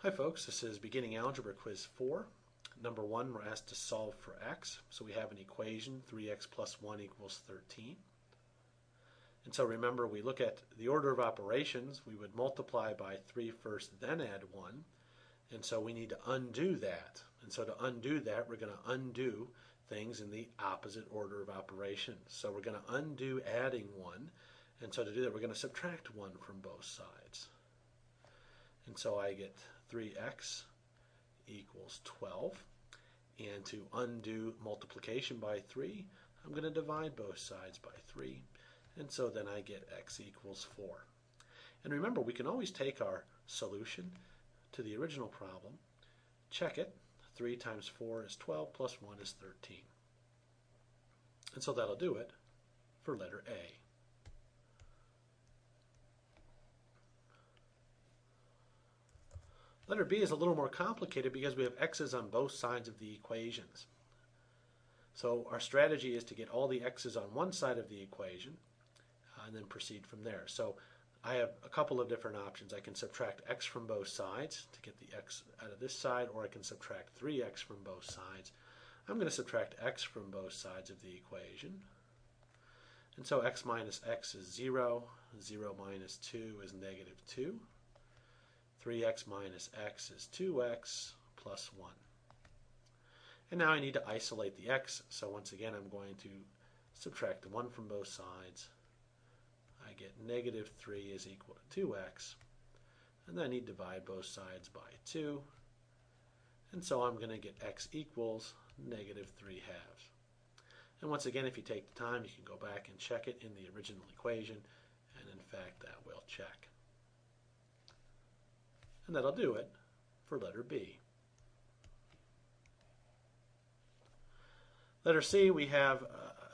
Hi folks, this is Beginning Algebra Quiz 4. Number 1, we're asked to solve for x. So we have an equation, 3x plus 1 equals 13. And so remember, we look at the order of operations. We would multiply by 3 first, then add 1. And so we need to undo that. And so to undo that, we're going to undo things in the opposite order of operations. So we're going to undo adding 1. And so to do that, we're going to subtract 1 from both sides. And so I get 3x equals 12. And to undo multiplication by 3, I'm going to divide both sides by 3. And so then I get x equals 4. And remember, we can always take our solution to the original problem, check it. 3 times 4 is 12, plus 1 is 13. And so that'll do it for letter A. Letter B is a little more complicated because we have x's on both sides of the equations. So our strategy is to get all the x's on one side of the equation and then proceed from there. So I have a couple of different options. I can subtract x from both sides to get the x out of this side, or I can subtract 3x from both sides. I'm going to subtract x from both sides of the equation. And so x minus x is 0. 0 minus 2 is negative 2. 3x minus x is 2x plus 1. And now I need to isolate the x, so once again I'm going to subtract 1 from both sides. I get negative 3 is equal to 2x, and then I need to divide both sides by 2, and so I'm going to get x equals negative 3 halves. And once again, if you take the time, you can go back and check it in the original equation, and in fact that will check. And that'll do it for letter B. Letter C, we have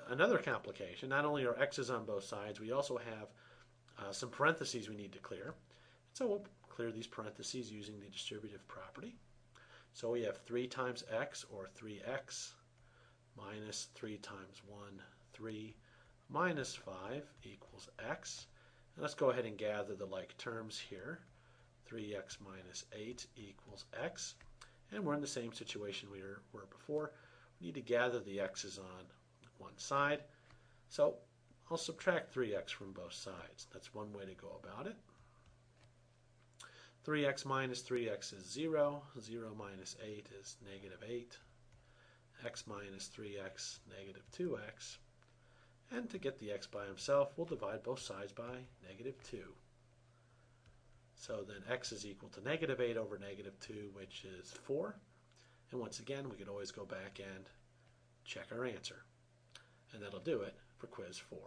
another complication. Not only are x's on both sides, we also have some parentheses we need to clear. So we'll clear these parentheses using the distributive property. So we have 3 times x, or 3x, minus 3 times 1, 3, minus 5 equals x. And let's go ahead and gather the like terms here. 3x minus 8 equals x. And we're in the same situation we were before. We need to gather the x's on one side. So I'll subtract 3x from both sides. That's one way to go about it. 3x minus 3x is 0. 0 minus 8 is negative 8. X minus 3x, negative 2x. And to get the x by himself, we'll divide both sides by negative 2. So then x is equal to negative 8 over negative 2, which is 4. And once again, we could always go back and check our answer. And that'll do it for quiz 4.